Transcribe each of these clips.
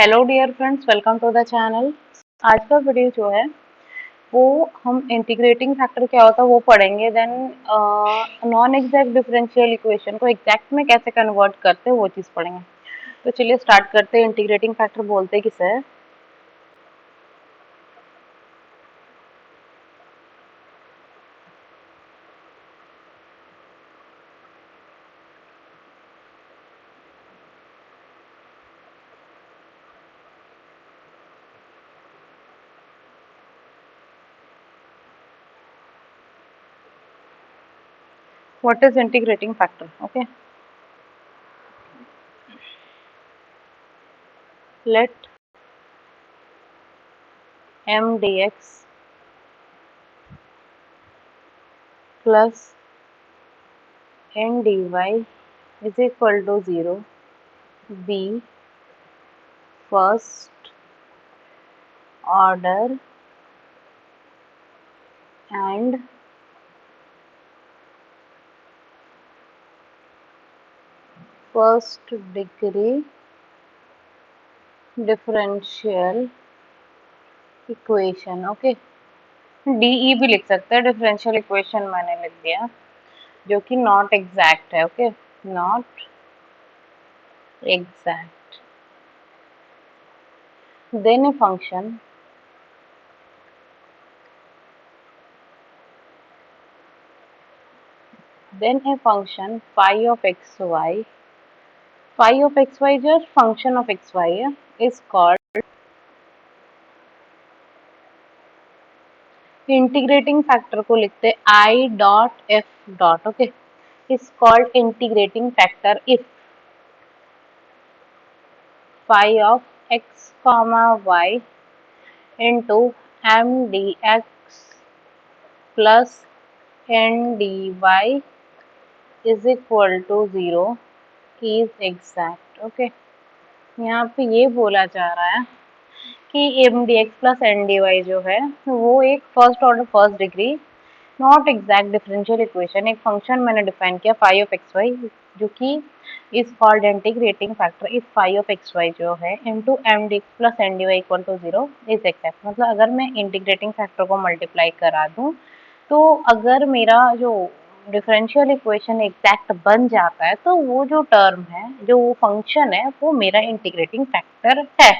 Hello dear friends, welcome to the channel. आज का video जो है वो हम इंटीग्रेटिंग फैक्टर क्या होता है वो पढ़ेंगे। Then non exact differential equation को एग्जैक्ट में कैसे कन्वर्ट करते हैं वो चीज़ पढ़ेंगे। तो चलिए स्टार्ट करते हैं। इंटीग्रेटिंग फैक्टर बोलते किसे है? What is integrating factor? Okay, let m dx plus n dy is equal to 0 be first order and first degree differential equation. Okay, DE भी लिख सकते हैं। डिफरेंशियल इक्वेशन मैंने लिख दिया, जो कि नॉट एग्जैक्ट है। Okay, not exact. Then a function phi of xy, phi of xy जो फंक्शन ऑफ xy है, इज कॉल्ड इंटीग्रेटिंग फैक्टर को लिखते हैं I dot F dot. Okay, is called integrating factor if phi of x comma y into m dx plus n dy is equal to 0 is exact। Okay, यहाँ पे ये बोला जा रहा है कि m d x plus n d y जो है वो एक first order first degree not exact differential equation, एक फंक्शन मैंने डिफाइन किया फाई ऑफ एक्स वाई, जो कि is called integrating factor if phi of x y जो है into m d x plus n d y equal to 0 is exact. मतलब अगर मैं इंटीग्रेटिंग फैक्टर को मल्टीप्लाई करा दूं तो अगर मेरा जो डिफरेंशियल इक्वेशन एग्जैक्ट बन जाता है तो वो जो टर्म है, जो वो फंक्शन है, वो मेरा इंटीग्रेटिंग फैक्टर है।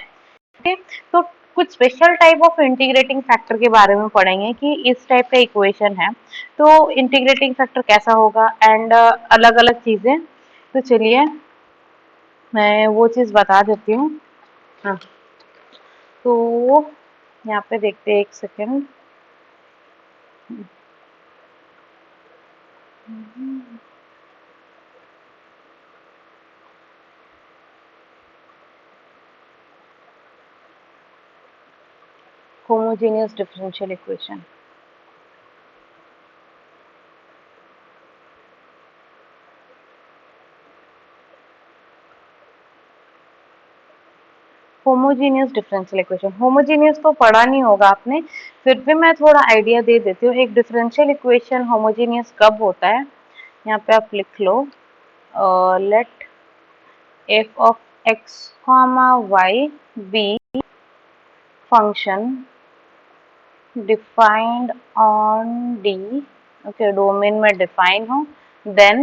ठीक, तो कुछ special type of integrating factor के बारे में पढ़ेंगे कि इस टाइप का इक्वेशन है तो इंटीग्रेटिंग फैक्टर कैसा होगा एंड अलग अलग चीजें। तो चलिए मैं वो चीज बता देती हूँ। हाँ, तो यहाँ पे देखते हैं, एक second. Homogeneous differential equation, homogeneous differential equation. Homogeneous तो पढ़ा नहीं होगा आपने, फिर भी मैं थोड़ा आइडिया दे देती हूँ। एक डिफरेंशियल इक्वेशन होमोजीनियस कब होता है, यहाँ पे आप लिख लो, late f of x comma y be function defined on D, okay, domain में डिफाइन हो, then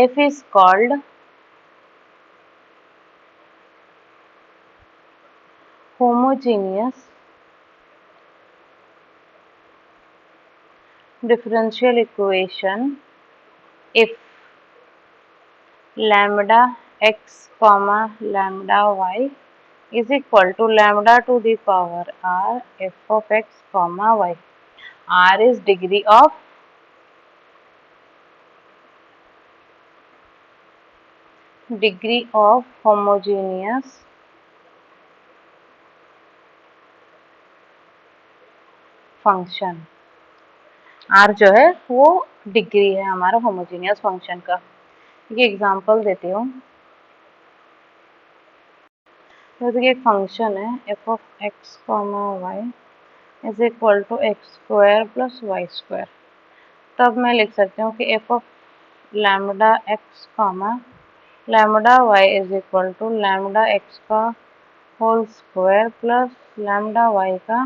f is called homogeneous differential equation if lambda x comma lambda y is equal to lambda to the power r f of x comma y। r is degree of homogeneous function. r जो है वो degree है हमारा homogeneous function का। ये example देती हूँ। तो देखिए एक फंक्शन है f of x comma y is equal to x square plus y square. तब मैं लिख सकती हूँ कि f ऑफ lambda x comma lambda y is equal to lambda x का whole square plus lambda y का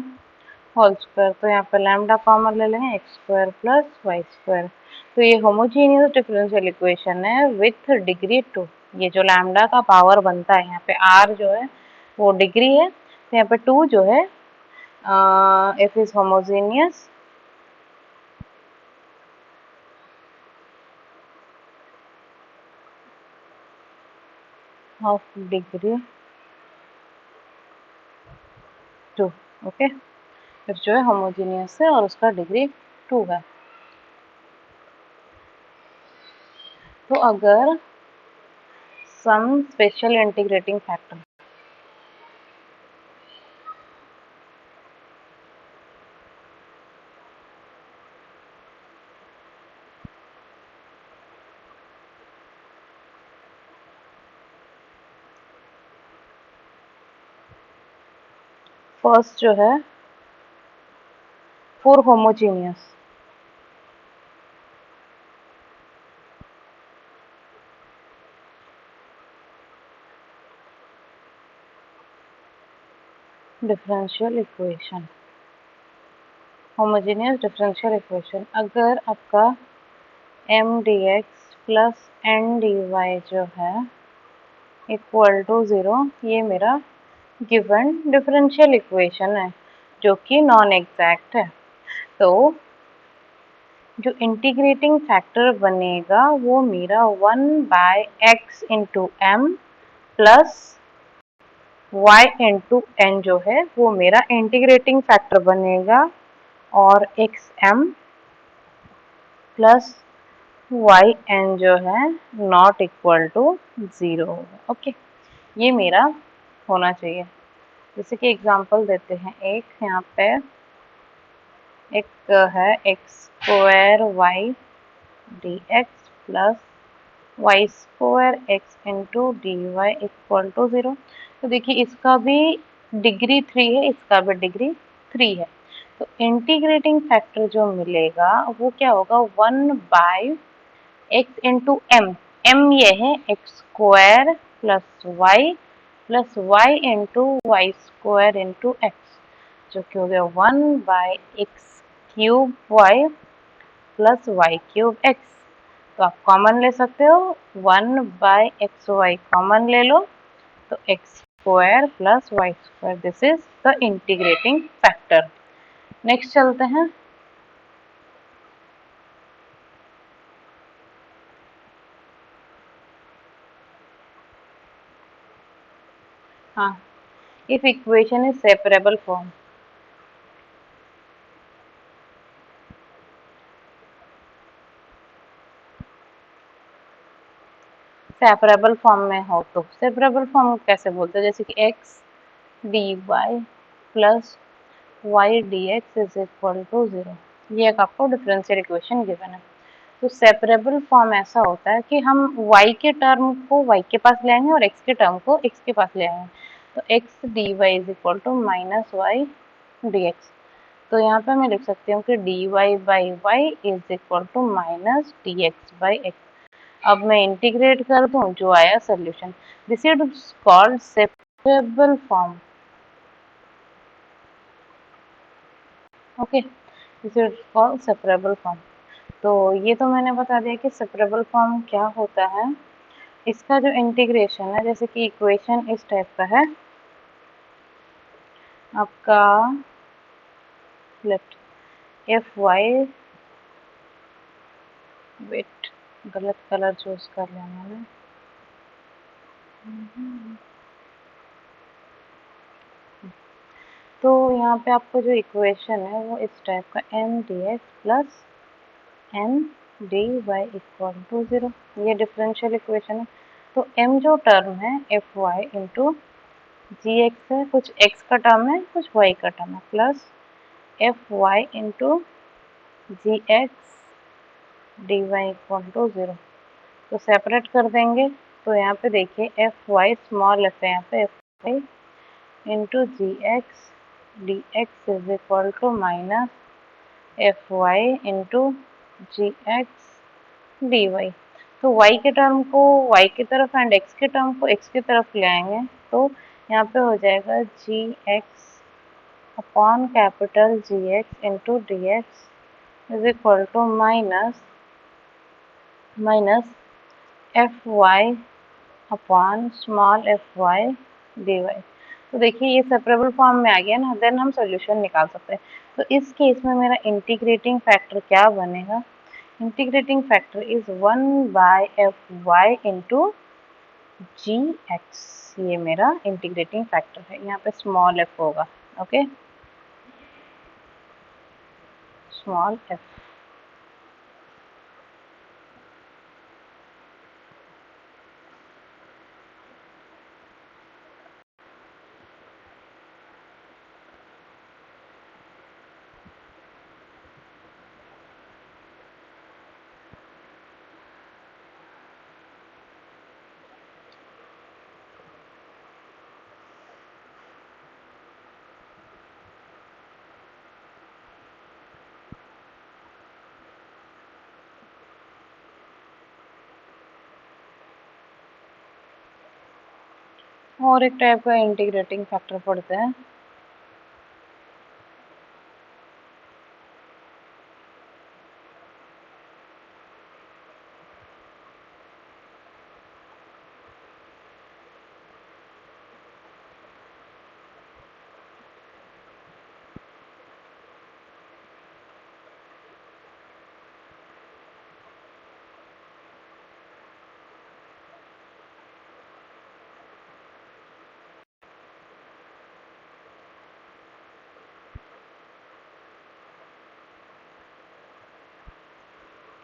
होल स्क्वायर। तो यहाँ पे लैम्डा कॉमन ले लेंगे, x square plus y square. तो ये होमोजीनियस डिफरेंशियल इक्वेशन है विथ डिग्री 2। ये जो लैम्डा का पावर बनता है यहाँ पे आर जो है वो डिग्री है, तो यहाँ पे 2 जो है if is homogeneous of degree 2। Okay, फिर जो है होमोजीनियस है और उसका डिग्री 2 है। तो अगर some special integrating factor first जो है for homogeneous differential equation, homogeneous differential equation, अगर आपका m d x plus n d y जो है इक्वल टू 0, ये मेरा गिवन डिफरेंशियल इक्वेशन है जो कि नॉन एग्जैक्ट है। तो जो इंटीग्रेटिंग फैक्टर बनेगा वो मेरा 1/x into m plus y into n जो है वो मेरा इंटीग्रेटिंग फैक्टर बनेगा, और x m plus y n जो है नॉट इक्वल टू 0 होगा। ओके, ये मेरा होना चाहिए। जैसे कि एग्जांपल देते हैं, एक यहाँ पे एक है x square y d x plus y square x into d y equal to 0। तो देखिए इसका भी डिग्री 3 है, इसका भी डिग्री 3 है। तो इंटीग्रेटिंग फैक्टर जो मिलेगा वो क्या होगा, 1/x इंटू एम। एम ये है x square plus y into y square into x, जो कि हो गया 1/x cube y plus y cube x. तो आप कॉमन ले सकते हो, 1/xy कॉमन ले लो, तो x square plus y square, this is the integrating factor. Next चलते हैं। हाँ, if equation is separable form, separable form में हो तो सेपरेबल फॉर्म कैसे बोलते हैं, जैसे कि x d y plus y d x is equal to 0, ये एक आपको डिफरेंशियल इक्वेशन गिवन है। तो सेपरेबल फॉर्म ऐसा होता है कि हम y के टर्म को y के पास ले आएंगे और x के टर्म को x के पास ले आएंगे। तो x d y is equal to minus y d x. तो यहाँ पे मैं लिख सकती हूँ कि d y by y is equal to minus d x by x. अब मैं इंटीग्रेट कर दूँ, जो आया solution, this is called separable form. Okay, this is called separable form. तो ये तो मैंने बता दिया कि सेपरेबल फॉर्म क्या होता है। इसका जो इंटीग्रेशन है, जैसे कि इक्वेशन इस टाइप का है आपका, लेफ्ट एफ वाई, वेट गलत कलर चूज कर लिया मैंने, तो यहाँ पे आपको जो इक्वेशन है वो इस टाइप का, m d x plus n d y equal to 0, ये डिफरेंशियल इक्वेशन है। तो m जो टर्म है F y into g x है, कुछ x का टर्म है कुछ y का टर्म है, plus f y into g x d y equal to 0। तो सेपरेट कर देंगे, तो यहाँ पे देखिए एफ वाई स्मॉल एफ है, यहाँ पे f y into g x d x is equal to minus f y into g x d y. तो y के टर्म को y की तरफ एंड x के टर्म को x की तरफ ले आएंगे, तो यहाँ पे हो जाएगा g x upon capital G x into d x is equal to minus f y upon small f y d y. तो देखिए ये सेपरेबल फॉर्म में आ गया ना, देन हम सोल्यूशन निकाल सकते हैं। तो इस केस में मेरा इंटीग्रेटिंग फैक्टर क्या बनेगा? Integrating factor is 1 by f y into g x. ये मेरा इंटीग्रेटिंग फैक्टर है, यहाँ पे स्मॉल एफ होगा। Okay, small f. और एक टाइप का इंटीग्रेटिंग फैक्टर पढ़ते हैं।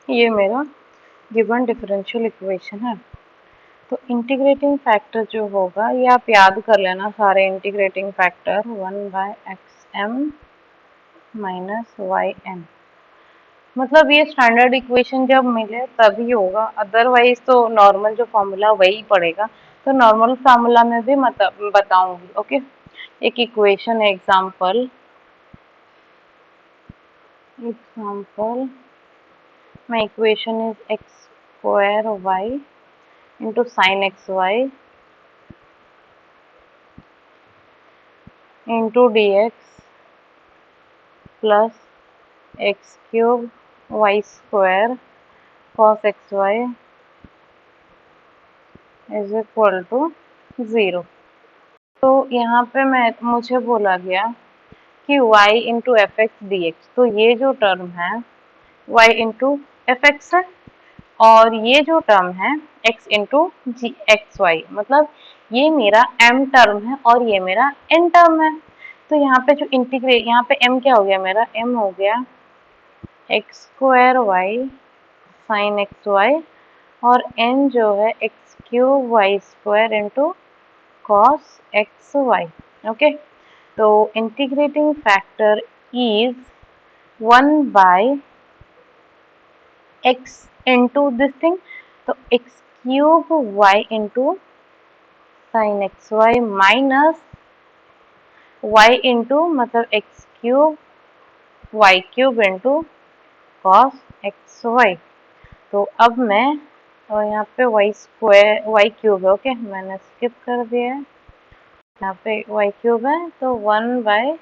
ये मेरा गिवन डिफरेंशियल इक्वेशन है। तो इंटीग्रेटिंग फैक्टर जो होगा ये आप याद कर लेना सारे integrating factor, 1 by x m minus y n. मतलब ये स्टैंडर्ड इक्वेशन जब मिले तभी होगा, अदरवाइज तो नॉर्मल जो फॉर्मूला वही पड़ेगा। तो नॉर्मल फार्मूला में भी मतलब बताऊंगी। ओके, एक इक्वेशन है, example my equation is x square y into sin xy into dx plus x cube y square cos xy is equal to 0। तो यहाँ पे मुझे बोला गया कि y into F x d x, तो ये जो टर्म है y इंटू एफ एक्स है, और ये जो टर्म है x into g x Y, मतलब ये मेरा m टर्म है और ये मेरा n टर्म है। तो यहाँ पे जो इंटीग्रेट, यहाँ पे m क्या हो गया मेरा? m हो गया x square y sine x y, और n जो है x cube y square into cos x y. Okay, तो integrating factor is 1 by x into this thing, तो x cube y into sine x y minus y into मतलब x cube y cube into cos x y. तो अब मैं, और यहाँ पे y square y cube है, ओके मैंने स्किप कर दिया है, यहाँ पे वाई क्यूब है, तो 1 by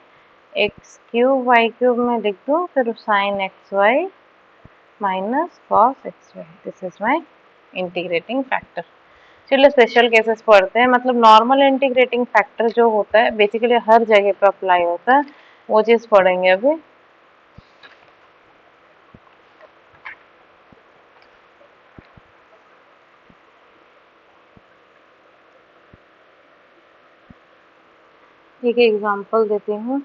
x cube y cube में लिख दो, फिर sine x y minus cos x y. This is my integrating factor. चलो स्पेशल केसेस पढ़ते हैं। मतलब नॉर्मल इंटीग्रेटिंग फैक्टर जो होता है बेसिकली हर जगह पे अप्लाई होता है, वो चीज़ पढ़ेंगे अभी। एक एग्जांपल देती हूँ।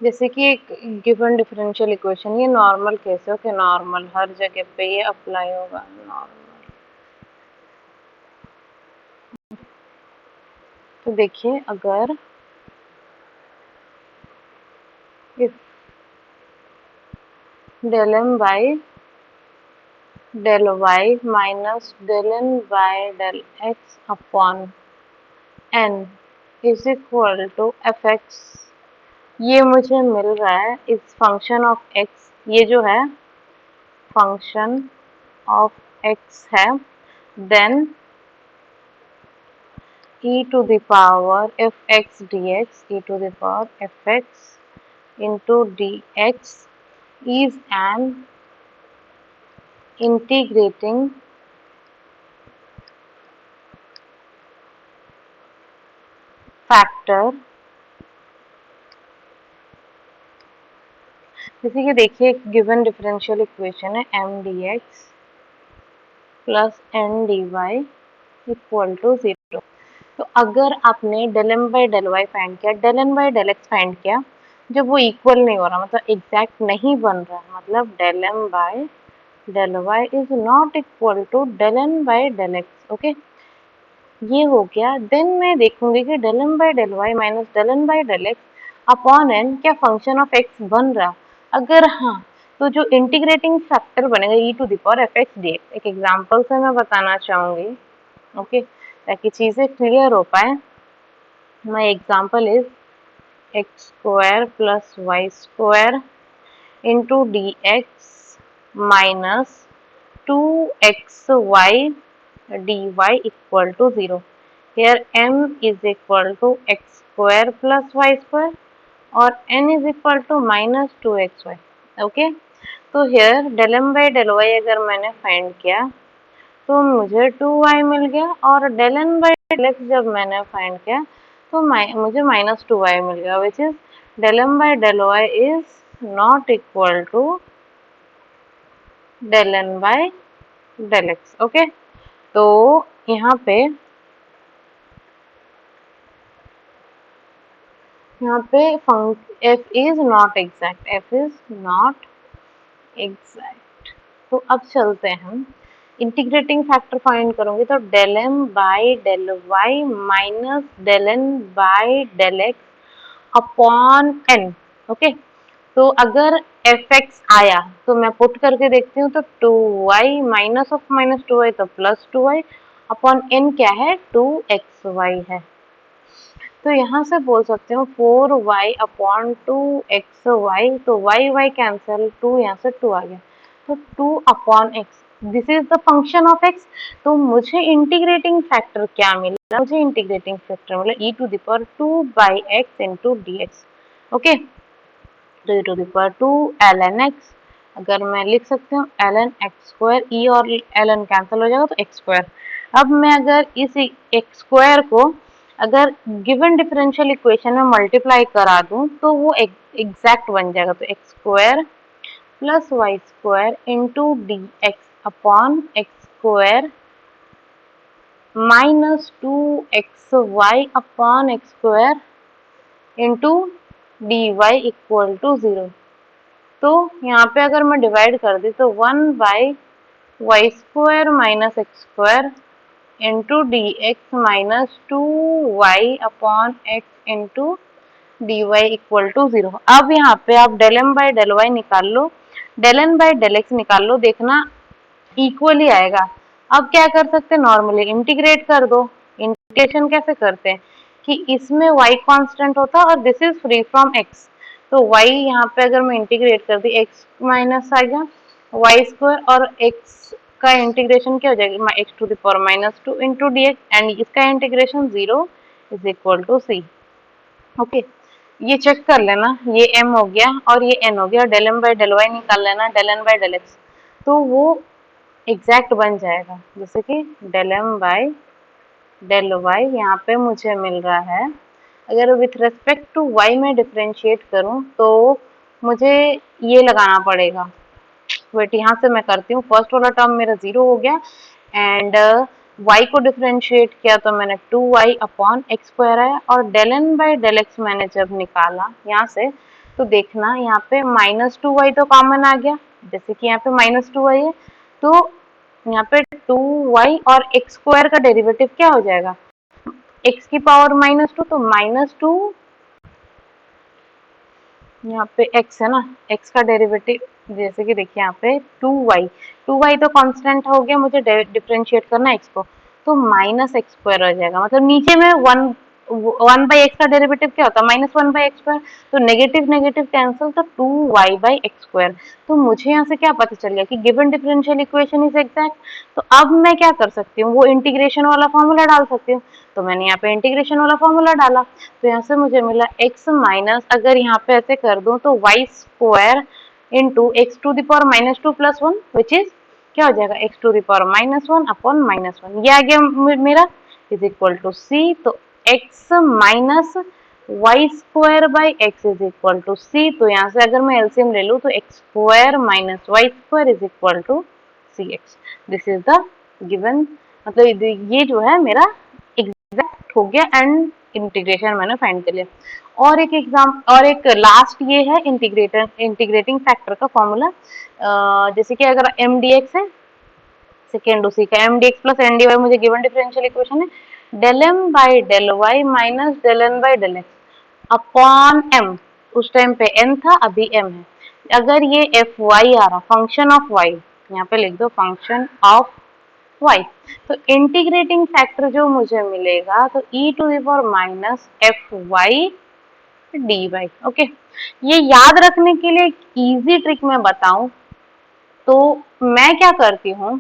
जैसे कि एक गिवन डिफरेंशियल इक्वेशन, ये नॉर्मल केस है, ओके नॉर्मल हर जगह पे ये अप्लाई होगा, नॉर्मल। तो देखिए, अगर if del m by del y minus del n by del x upon n is equal to f x. ये मुझे मिल रहा है इस फंक्शन ऑफ x, ये जो है फंक्शन ऑफ x है, then e to the power fx dx, e to the power fx into dx is an integrating factor। जैसे कि देखिए गिवन डिफरेंशियल इक्वेशन है m dx plus n dy equal to 0। तो अगर आपने del m by del y find किया, del n by del x find किया, जब वो इक्वल नहीं हो रहा, मतलब एग्जैक्ट नहीं बन रहा, मतलब del m by del y is not equal to del n by del x। Okay, ये हो गया। देन मैं देखूंगी कि del m by del y minus del n by del x upon n क्या फंक्शन ऑफ x बन रहा। अगर हाँ, तो जो इंटीग्रेटिंग फैक्टर बनेगा e to the power f x d x. एक एग्जाम्पल से मैं बताना चाहूंगी, ओके, ताकि चीजें क्लियर हो पाए। My example is x square plus y square into d x minus 2xy dy equal to 0. Here m is equal to x square plus y square और n is equal to minus 2xy। Okay, तो here del m by del y अगर मैंने find किया तो मुझे 2y मिल गया, और del n by del x जब मैंने फाइंड किया तो मुझे माइनस 2y मिल गया, which is del m by del y is not equal to del n by del x। Okay, तो यहाँ पे f is not exact, f is not exact. तो अब चलते हैं हम इंटीग्रेटिंग फैक्टर फाइंड करोगे तो del m by del y minus del n by del x upon n। Okay, तो अगर एफ एक्स आया तो मैं पुट करके देखती हूँ, तो 2y minus of minus 2y तो प्लस 2y अपॉन n क्या है 2xy है। तो यहाँ से बोल सकते हो 4y अपॉन 2xy, तो y कैंसिल, 2 यहाँ से 2 आ गया, तो 2 upon x, this is the function of x। तो मुझे इंटीग्रेटिंग फैक्टर क्या मिला, मुझे इंटीग्रेटिंग फैक्टर मिला e to the power 2 by x into d x. Okay, तो e to the power 2 ln x, अगर मैं लिख सकती हूँ ln x स्क्वायर, e और ln कैंसिल हो जाएगा तो x स्क्वायर। अब मैं अगर इस x स्क्वायर को अगर गिवन डिफरेंशियल इक्वेशन में मल्टीप्लाई करा दूं तो वो एग्जैक्ट बन जाएगा, तो x square plus y square into d x upon x square minus 2xy upon x square into d y equal to 0। तो यहाँ पे अगर मैं डिवाइड कर दी तो 1 by y square minus x square into d x minus 2y upon x into d y equal to 0। अब यहाँ पे आप del m by del y निकाल लो, del n by del x निकाल लो, देखना इक्वली आएगा। अब क्या कर सकते हैं, नॉर्मली इंटीग्रेट कर दो। इंटीग्रेशन कैसे करते हैं कि इसमें y कांस्टेंट होता है और this is free from x, तो y यहाँ पे अगर मैं इंटीग्रेट कर दी x माइनस आ गया y स्क्वायर, और x का इंटीग्रेशन क्या हो जाएगा x to the power minus 2 into d x, and इसका integration 0 is equal to c। Okay, ये चेक कर लेना, ये m हो गया और ये n हो गया, del m by del y निकाल लेना, del n by del x, तो वो एग्जैक्ट बन जाएगा। जैसे कि del m by del y यहाँ पे मुझे मिल रहा है, अगर विथ रेस्पेक्ट टू y में डिफ्रेंशिएट करूँ तो मुझे ये लगाना पड़ेगा। वेट, यहाँ से मैं करती हूँ, फर्स्ट वाला टर्म मेरा 0 हो गया, एंड y को डिफ्रेंशिएट किया तो मैंने 2y अपॉन एक्स स्क्वायर आया, और del n by del x मैंने जब निकाला यहाँ से, तो देखना यहाँ पे माइनस 2y तो कॉमन आ गया, जैसे कि यहाँ पे माइनस 2y है, तो यहाँ पे 2y और एक्स स्क्वायर का डेरिवेटिव क्या हो जाएगा x की पावर माइनस 2, तो माइनस 2 यहाँ पे x है ना, x का डेरिवेटिव जैसे कि देखिए यहाँ पे 2y तो कांस्टेंट हो गया, मुझे डिफरेंशिएट करना है x को, तो माइनस एक्स स्क्वायर आ जाएगा। मतलब नीचे में 1/x का डेरिवेटिव क्या होता है, -1/x²। तो नेगेटिव नेगेटिव कैंसिल, तो 2y/x²। तो मुझे यहाँ से क्या पता चल गया कि given differential equation is exact. तो अब मैं क्या कर सकती हूँ, वो इंटीग्रेशन वाला फॉर्मूला डाल सकती हूँ। तो मैंने यहाँ पे इंटीग्रेशन वाला फॉर्मूला डाला, तो यहाँ से मुझे मिला x माइनस, अगर यहाँ पे ऐसे कर दूं तो y² into x⁻² + 1 which is क्या हो जाएगा, x⁻1 अपॉन -1। ये आ गया मेरा इज इक्वल टू c। तो x minus y² is equal to c। तो यहाँ से अगर मैं एलसीएम ले लूँ तो x² minus y² is equal to cx। This is the given, मतलब ये जो है मेरा एग्जैक्ट हो गया एंड इंटीग्रेशन मैंने फाइंड कर लिया। और एक लास्ट ये है इंटीग्रेटिंग फैक्टर का फॉर्मूला। जैसे कि अगर एम डी एक्स है, सेकेंड उसी का m d x plus n d y मुझे गिवन डिफरेंशियल इक्वेशन है, del m by del y minus del n by del x upon m. उस टाइम पे एन था, अभी एम है। अगर ये एफ वाई आ रहा, फंक्शन ऑफ वाई, यहाँ पे लिख दो फंक्शन ऑफ वाई, तो इंटीग्रेटिंग फैक्टर जो मुझे मिलेगा तो e⁻−fy dy। ओके, ये याद रखने के लिए एक इजी ट्रिक मैं बताऊं तो मैं क्या करती हूँ,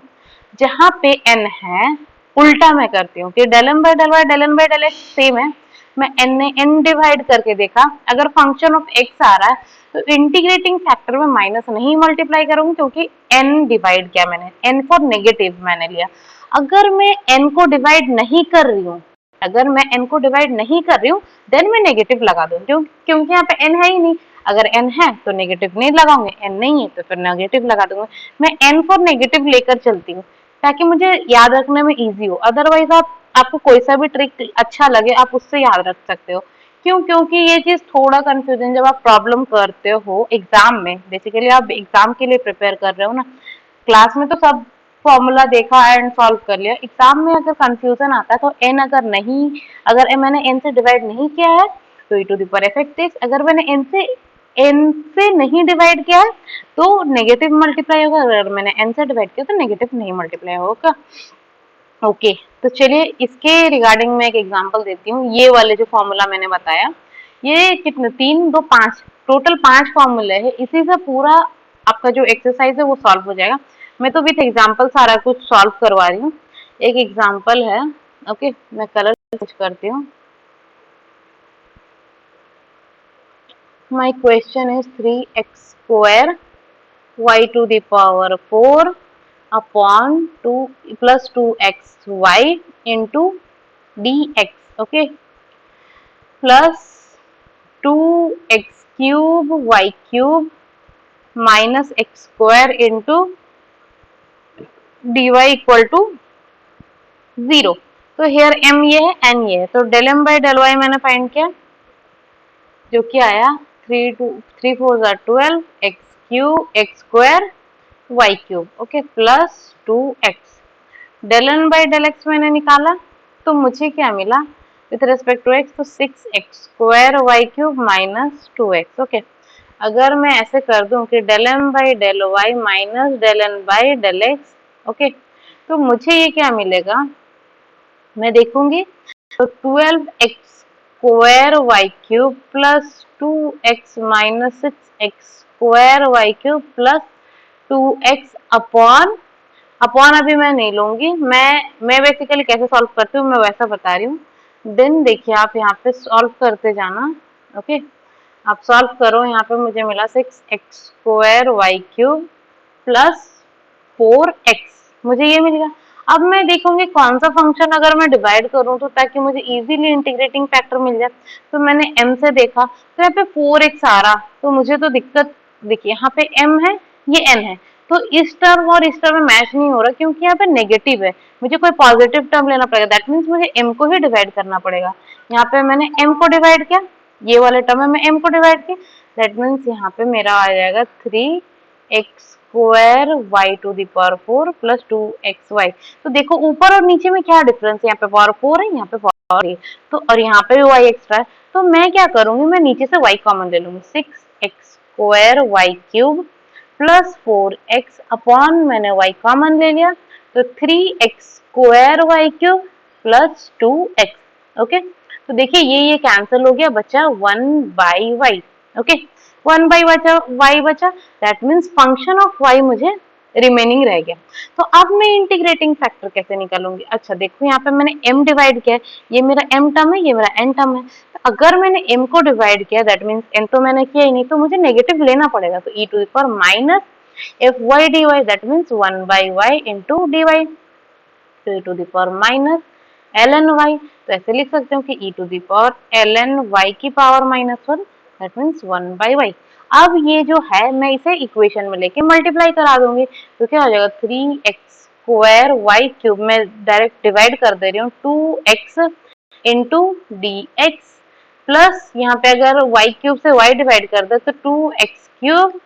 जहां पे n है उल्टा मैं करती हूँ कि del m by del y del n by del x same है, मैं n डिवाइड करके देखा, अगर फंक्शन ऑफ x आ रहा है तो इंटीग्रेटिंग फैक्टर में माइनस नहीं मल्टीप्लाई करूंगी क्योंकि n डिवाइड किया मैंने, n फॉर नेगेटिव मैंने लिया। अगर मैं n को डिवाइड नहीं कर रही हूँ, अगर मैं n को डिवाइड नहीं कर रही हूँ देन मैं नेगेटिव लगा दूँ, क्योंकि यहाँ पे n है ही नहीं। अगर n है तो नेगेटिव नहीं लगाऊंगी, n नहीं है तो फिर नेगेटिव लगा दूंगी। मैं n फॉर नेगेटिव लेकर चलती हूँ ताकि मुझे याद रखने में इजी हो। अदरवाइज आपको कोई सा भी ट्रिक अच्छा लगे आप उससे याद रख सकते हो। क्यों, क्योंकि ये चीज थोड़ा कंफ्यूजन जब आप प्रॉब्लम करते हो एग्जाम में, बेसिकली आप एग्जाम के लिए प्रिपेयर कर रहे हो ना, क्लास में तो सब फॉर्मूला देखा एंड सॉल्व कर लिया, एग्जाम में अगर कंफ्यूजन आता है तो अगर मैंने n से डिवाइड नहीं किया है तो e⁻f(x), अगर मैंने n से नहीं डिवाइड किया है तो नेगेटिव मल्टीप्लाई होगा, अगर मैंने n से डिवाइड किया तो नेगेटिव नहीं मल्टीप्लाई होगा। ओके, तो चलिए इसके रिगार्डिंग मैं एक एग्जांपल देती हूँ। ये वाले जो फॉर्मूला मैंने बताया, ये कितने, 3 2 5 टोटल 5 फॉर्मूले है, इसी से पूरा आपका जो एक्सरसाइज है वो सॉल्व हो जाएगा। मैं तो विथ एग्जांपल सारा कुछ सॉल्व करवा रही हूँ। एक एग्जांपल है, ओके, मैं कलर चेंज करती हूँ। My question is 3x² y⁴ upon 2 plus 2xy into dx, okay, plus 2x³ y³ minus x² into dy equal to 0। तो हेयर m ये है, n ये है, तो del m by del y मैंने फाइंड किया जो कि आया 3 4 12 x² y³, okay, plus 2x। Del n by del x मैंने निकाला तो मुझे क्या मिला विथ रेस्पेक्ट टू x, तो 6x² y³ minus 2x। Okay, अगर मैं ऐसे कर दूं कि del m by del y minus del n by del x, okay, तो मुझे ये क्या मिलेगा, मैं देखूंगी तो 12x² y³ plus 2x minus 6x² y³ plus 2x upon अभी मैं नहीं लूंगी, मैं बेसिकली कैसे सॉल्व करती हूँ मैं वैसा बता रही हूँ। देन देखिए आप यहाँ पे सॉल्व करते जाना, ओके, आप सॉल्व करो। यहाँ पे मुझे मिला 6x² y³ प्लस 4x, मुझे ये मिल गया। अब मैं देखूंगी कौन सा फंक्शन अगर मैं डिवाइड करूं तो ताकि मुझे इजीली इंटीग्रेटिंग फैक्टर मिल जाए। तो मैंने m से देखा तो यहाँ पे 4x आ रहा, तो मुझे तो दिक्कत, देखिए यहाँ पे m है ये n है, तो इस टर्म और इस टर्म में मैच नहीं हो रहा क्योंकि यहाँ पे नेगेटिव है, मुझे कोई पॉजिटिव टर्म लेना पड़ेगा। दैट मीन्स मुझे m को ही डिवाइड करना पड़ेगा। यहाँ पे मैंने m को डिवाइड किया, ये वाले टर्म में मैं m को डिवाइड किया, दैट मीन्स यहाँ पे मेरा आ जाएगा 3x² y⁴ प्लस 2xy। तो देखो ऊपर और नीचे में क्या डिफरेंस है, यहाँ पे पावर 4 है, यहाँ पे पावर 3, तो और यहाँ पे y एक्स्ट्रा है, तो मैं क्या करूंगी, मैं नीचे से y कॉमन ले लूंगी, 6 x square y cube plus 4x upon मैंने y कॉमन ले लिया तो 3x square y cube plus 2x। Okay, तो देखिए ये कैंसिल हो गया, बचा 1/y। ओके, 1/y बचा, that means function of y मुझे रिमेनिंग रह गया। तो अब मैं इंटीग्रेटिंग फैक्टर कैसे निकालूंगी? अच्छा देखो यहाँ पे मैंने m डिवाइड किया है, ये मेरा m टर्म है, ये मेरा n टर्म है। तो अगर मैंने m को डिवाइड किया दैट मीन्स n तो मैंने किया ही नहीं, तो मुझे नेगेटिव लेना पड़ेगा। तो e to the power minus f y d y that means 1/y into d y, तो e to the power minus l n y. तो ऐसे लिख सकते हो कि e to the power l n y की पावर -1 दैट मीन्स 1/y। अब ये जो है मैं इसे इक्वेशन में लेके मल्टीप्लाई करा दूंगी, तो क्या हो जाएगा 3x स्क्वायर वाई क्यूब में डायरेक्ट डिवाइड कर दे रही हूँ 2x into d x plus यहाँ पे अगर y क्यूब से y डिवाइड कर दे तो 2x cube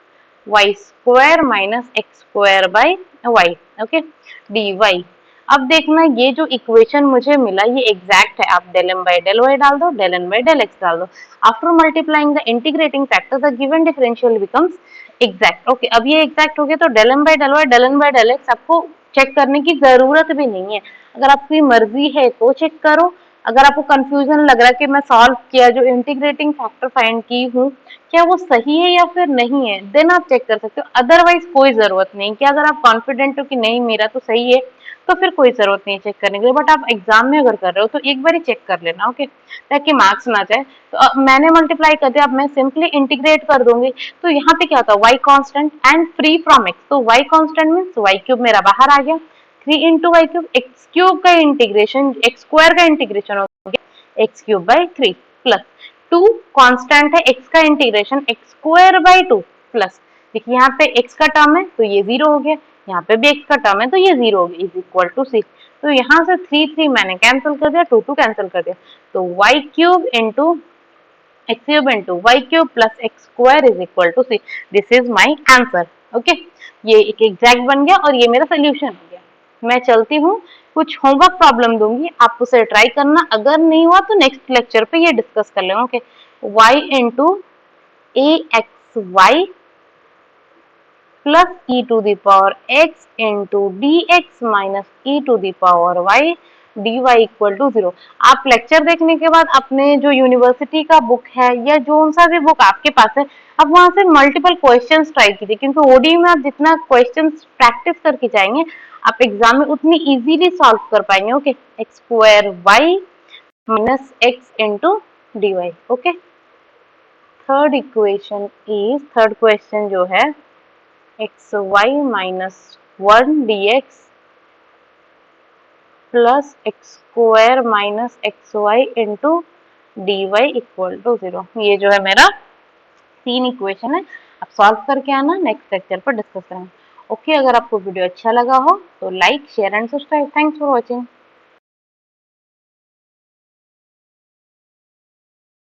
y square minus x square by y. Okay, d y. अब देखना ये जो इक्वेशन मुझे मिला ये एग्जैक्ट है, आप del m by del y डाल दो, del n by del x डाल दो। After multiplying the integrating factor the given differential becomes exact. Okay, अब ये एग्जैक्ट हो गया तो del m by del y del n by del x आपको चेक करने की जरूरत भी नहीं है। अगर आपकी मर्जी है तो चेक करो, अगर आपको कंफ्यूजन लग रहा है कि मैं सॉल्व किया जो इंटीग्रेटिंग फैक्टर फाइंड की हूँ क्या वो सही है या फिर नहीं है, देन आप चेक कर सकते हो। अदरवाइज कोई जरूरत नहीं कि अगर आप कॉन्फिडेंट हो कि नहीं मेरा तो सही है तो फिर कोई जरूरत नहीं चेक करने की। बट आप एग्जाम में अगर कर रहे हो तो एक बार चेक कर लेना, ओके, ताकि मार्क्स ना जाए। तो मैंने मल्टीप्लाई कर दिया, अब मैं सिंपली इंटीग्रेट कर दूंगी। तो यहाँ पे क्या होता है y constant and free from x, तो y constant means y cube मेरा बाहर आ गया, 3 into y cube, x cube का इंटीग्रेशन एक्स स्क्वायर का इंटीग्रेशन हो गया x cube by 3 plus 2 constant है x का integration x square by 2 plus, देखिए यहाँ पे x का टर्म है तो ये 0 हो गया, यहाँ पे भी x का टर्म है तो ये 0 हो गया, इज इक्वल टू 6। तो यहाँ से 3 मैंने कैंसिल कर दिया, 2 कैंसिल कर दिया, तो y cube into x cube into y cube plus x square is equal to 6। This is my answer. Okay, ये एक एग्जैक्ट बन गया और ये मेरा सोल्यूशन हो गया। मैं चलती हूँ, कुछ होमवर्क प्रॉब्लम दूंगी, आप उसे ट्राई करना, अगर नहीं हुआ तो नेक्स्ट लेक्चर पे ये डिस्कस कर लेंगे। Okay, y into a x y plus e to the power x into d x minus e to the power y dy equal to 0। आप लेक्चर देखने के बाद अपने जो यूनिवर्सिटी का बुक है या जो सा भी बुक आपके पास है, आप वहां से मल्टीपल क्वेश्चंस ट्राई कीजिए, क्योंकि ओडी में आप जितना क्वेश्चंस प्रैक्टिस करके जाएंगे आप एग्जाम में उतनी इजीली सॉल्व कर पाएंगे। Okay, x square y minus x into d y. Okay, third question जो है x y minus 1 d x plus x square minus x y into d y equal to 0। ये जो है मेरा 3 इक्वेशन है, आप सॉल्व करके आना, नेक्स्ट लेक्चर पर डिस्कस करेंगे। ओके, अगर आपको वीडियो अच्छा लगा हो तो like share and subscribe. Thanks for watching.